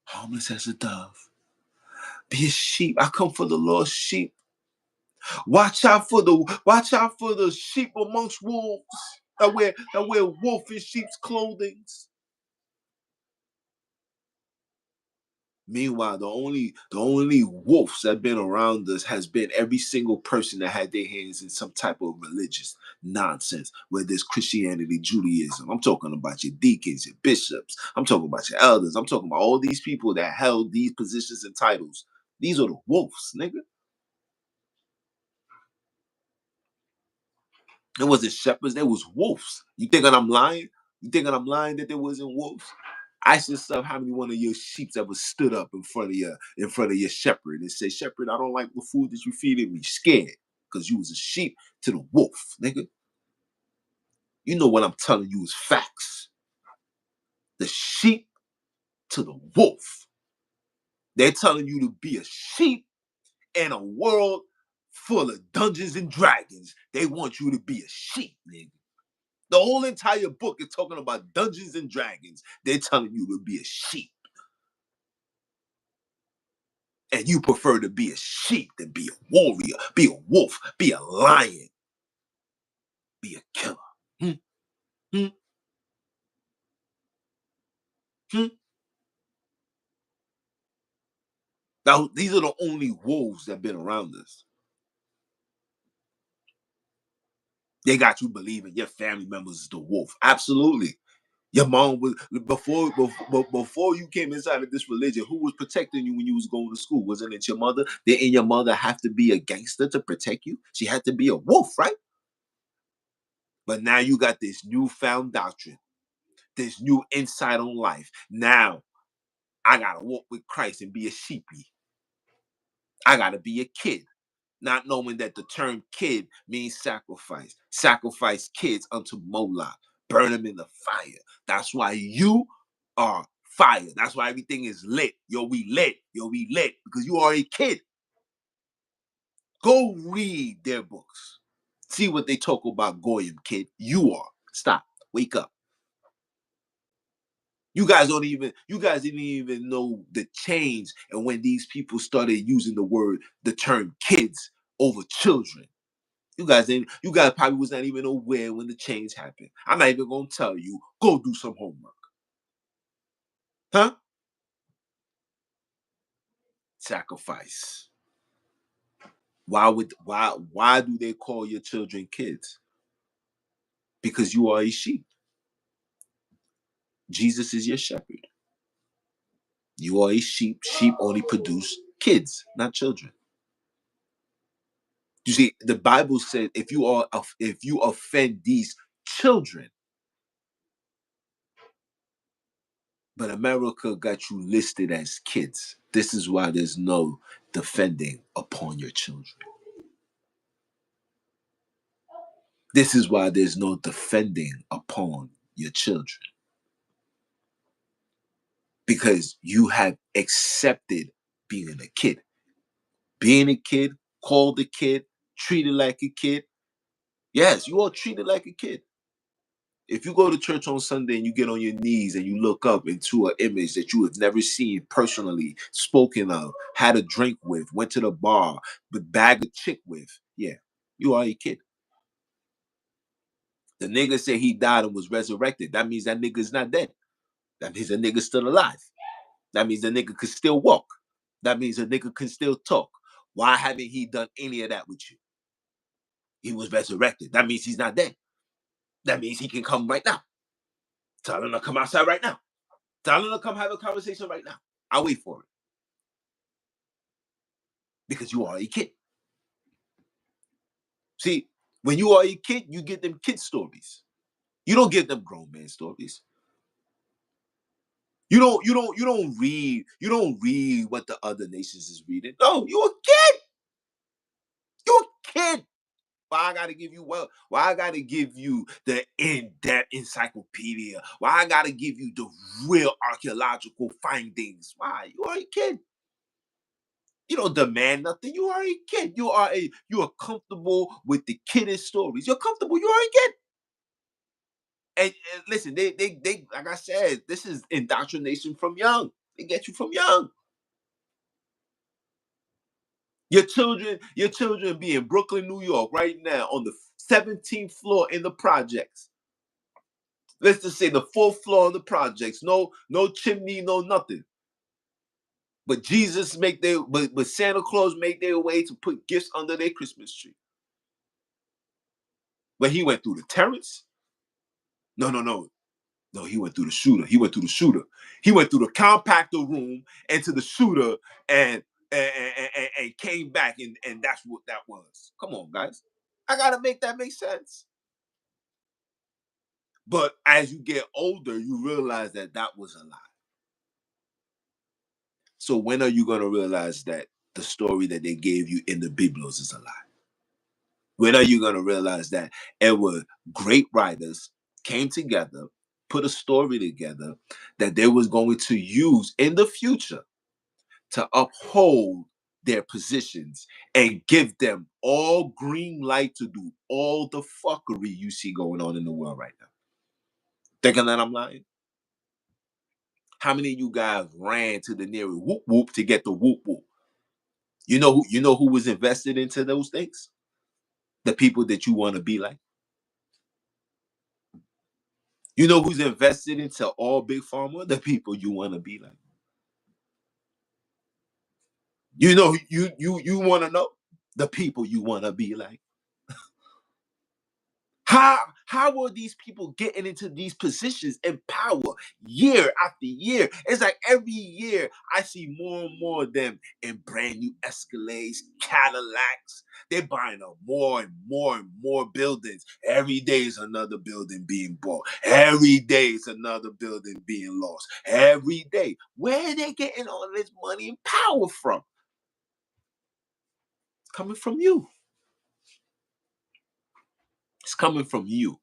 harmless as a dove. Be a sheep. I come for the lost sheep. Watch out for the sheep amongst wolves that wear wolf in sheep's clothing. Meanwhile, the only wolves that have been around us has been every single person that had their hands in some type of religious nonsense, whether it's Christianity, Judaism. I'm talking about your deacons, your bishops. I'm talking about your elders. I'm talking about all these people that held these positions and titles. These are the wolves, nigga. It wasn't shepherds, there was wolves. You thinking I'm lying? You thinking I'm lying that there wasn't wolves? Ask yourself how many one of your sheep ever stood up in front of your shepherd and said, Shepherd, I don't like the food that you feeding me. Scared. Because you was a sheep to the wolf, nigga. You know what I'm telling you is facts. The sheep to the wolf. They're telling you to be a sheep in a world full of Dungeons and Dragons. They want you to be a sheep, nigga. The whole entire book is talking about Dungeons and Dragons. They're telling you to be a sheep. And you prefer to be a sheep than be a warrior, be a wolf, be a lion, be a killer. Hmm, hmm, hmm. Now, these are the only wolves that have been around us. They got you believing your family members is the wolf. Absolutely. Your mom was before you came inside of this religion. Who was protecting you when you was going to school? Wasn't it your mother? Didn't your mother have to be a gangster to protect you? She had to be a wolf, right? But now you got this newfound doctrine, this new insight on life. Now I gotta walk with Christ and be a sheepy. I gotta be a kid, not knowing that the term kid means sacrifice. Sacrifice kids unto Moloch, burn them in the fire. That's why you are fire. That's why everything is lit. Yo, we lit. Yo, we lit. Because you are a kid. Go read their books. See what they talk about Goyim, kid. You are. Stop. Wake up. You guys didn't even know the change and when these people started using the term kids over children. You guys probably was not even aware when the change happened. I'm not even gonna tell you, go do some homework. Huh? Sacrifice. Why do they call your children kids? Because you are a sheep. Jesus is your shepherd. You are a sheep. Sheep only produce kids, not children. You see, the Bible said if you offend these children, but America got you listed as kids. This is why there's no defending upon your children. This is why there's no defending upon your children. Because you have accepted being a kid. Being a kid, called a kid, treated like a kid. Yes, you are treated like a kid. If you go to church on Sunday and you get on your knees and you look up into an image that you have never seen personally, spoken of, had a drink with, went to the bar, but bagged a chick with, yeah, you are a kid. The nigga said he died and was resurrected. That means that nigga's not dead. That means the nigga's still alive. That means the nigga could still walk. That means the nigga can still talk. Why haven't he done any of that with you? He was resurrected. That means he's not dead. That means he can come right now. Tell him to come outside right now. Tell him to come have a conversation right now. I'll wait for it. Because you are a kid. See, when you are a kid, you get them kid stories. You don't get them grown man stories. You don't read what the other nations is reading. No, you're a kid. You're a kid. Why I gotta give you why I gotta give you the in-depth encyclopedia? Why I gotta give you the real archaeological findings? Why? You are a kid. You don't demand nothing. You are a kid. You are comfortable with the kiddish stories. You're comfortable. You are a kid. And listen, they like I said, this is indoctrination from young. They get you from young. Your children be in Brooklyn, New York, right now on the 17th floor in the projects. Let's just say the fourth floor of the projects. No chimney, no nothing. But but Santa Claus make their way to put gifts under their Christmas tree. But he went through the terrace. No, he went through the shooter. He went through the shooter. He went through the compactor room into the shooter and came back and that's what that was. Come on, guys. I gotta make that make sense. But as you get older, you realize that that was a lie. So when are you gonna realize that the story that they gave you in the Biblos is a lie? When are you gonna realize that it was great writers came together, put a story together that they was going to use in the future to uphold their positions and give them all green light to do all the fuckery you see going on in the world right now? Thinking that I'm lying? How many of you guys ran to the nearest whoop whoop to get the whoop whoop? You know who was invested into those things? The people that you want to be like. You know who's invested into all big pharma? The people you want to be like. You want to know the people you want to be like. How are these people getting into these positions in power year after year? It's like every year I see more and more of them in brand new Escalades, Cadillacs. They're buying up more and more and more buildings. Every day is another building being bought. Every day is another building being lost. Every day. Where are they getting all this money and power from? It's coming from you. It's coming from you.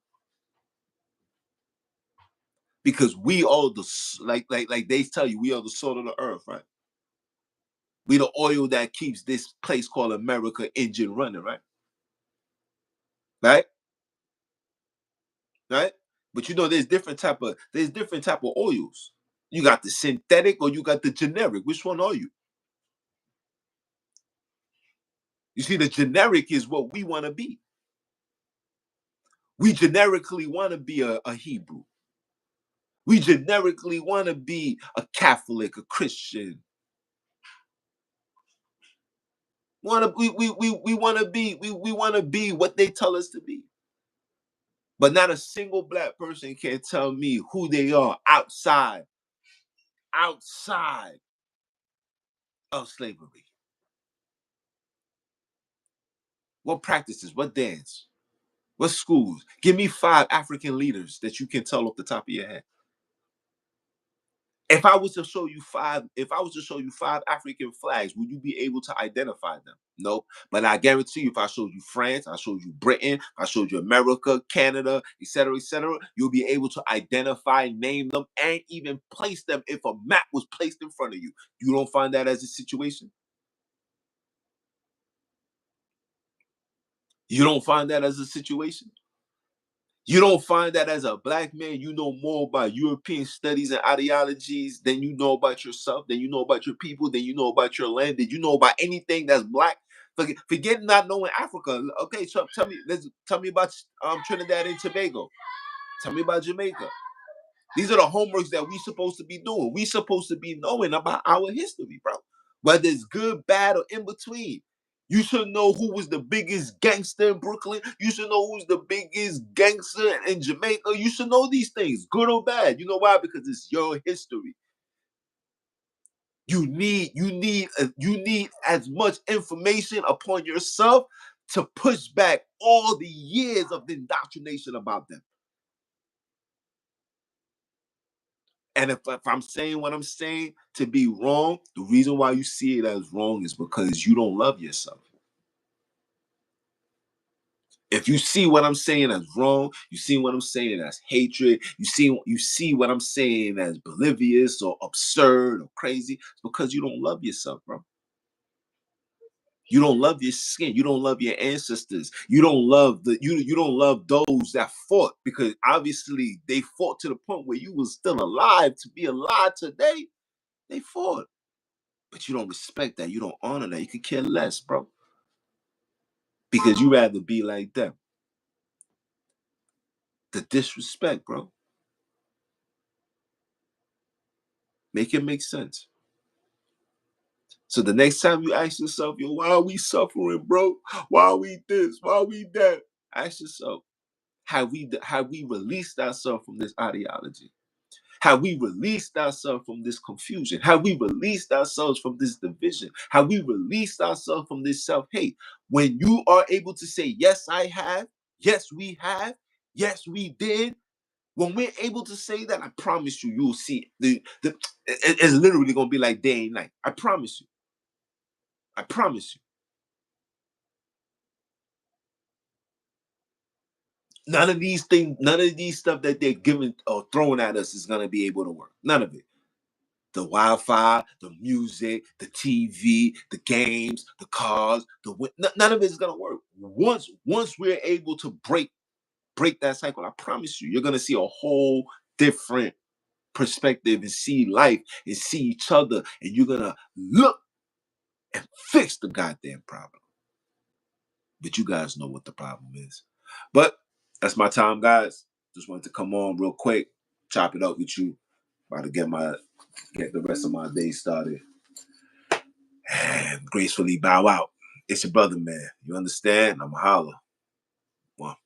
Because we are like they tell you, we are the salt of the earth, right? We the oil that keeps this place called America engine running, right? Right? Right? But there's different type of oils. You got the synthetic or you got the generic. Which one are you? You see, the generic is what we want to be. We generically want to be a Hebrew. We generically want to be a Catholic, a Christian. We want to be what they tell us to be. But not a single black person can tell me who they are outside of slavery. What practices? What dance? What schools? Give me 5 African leaders that you can tell off the top of your head. If I was to show you 5 African flags, would you be able to identify them? Nope. But I guarantee you, if I showed you France, I showed you Britain, if I showed you America, Canada, etc., you'll be able to identify, name them, and even place them if a map was placed in front of you. You don't find that as a situation? You don't find that as a situation? You don't find that as a black man, you know more about European studies and ideologies than you know about yourself, than you know about your people, than you know about your land, than you know about anything that's black. Forget not knowing Africa. Okay, so tell me about Trinidad and Tobago. Tell me about Jamaica. These are the homeworks that we supposed to be doing. We supposed to be knowing about our history, bro. Whether it's good, bad, or in between. You should know who was the biggest gangster in Brooklyn. You should know who's the biggest gangster in Jamaica. You should know these things, good or bad. You know why? Because it's your history. You need as much information upon yourself to push back all the years of the indoctrination about them. And if I'm saying what I'm saying to be wrong, the reason why you see it as wrong is because you don't love yourself. If you see what I'm saying as wrong, you see what I'm saying as hatred, you see what I'm saying as oblivious or absurd or crazy, it's because you don't love yourself, bro. You don't love your skin. You don't love your ancestors. You don't love those that fought, because obviously they fought to the point where you was still alive to be alive today. They fought. But you don't respect that. You don't honor that. You could care less, bro. Because you rather be like them. The disrespect, bro. Make it make sense. So the next time you ask yourself, yo, why are we suffering, bro? Why are we this? Why are we that? Ask yourself, have we released ourselves from this ideology? Have we released ourselves from this confusion? Have we released ourselves from this division? Have we released ourselves from this self-hate? When you are able to say, yes, I have, yes, we have, yes, we did. When we're able to say that, I promise you, you'll see it's literally gonna be like day and night. I promise you. I promise you. None of these stuff that they're giving or throwing at us is gonna be able to work. None of it. The Wi-Fi, the music, the TV, the games, the cars, none of it is gonna work. Once we're able to break that cycle, I promise you, you're gonna see a whole different perspective and see life and see each other, and you're gonna look and fix the goddamn problem. But you guys know what the problem is. But that's my time, guys. Just wanted to come on real quick, chop it up with you. About to get the rest of my day started and gracefully bow out. It's your brother, man. You understand? I'm a holler. One.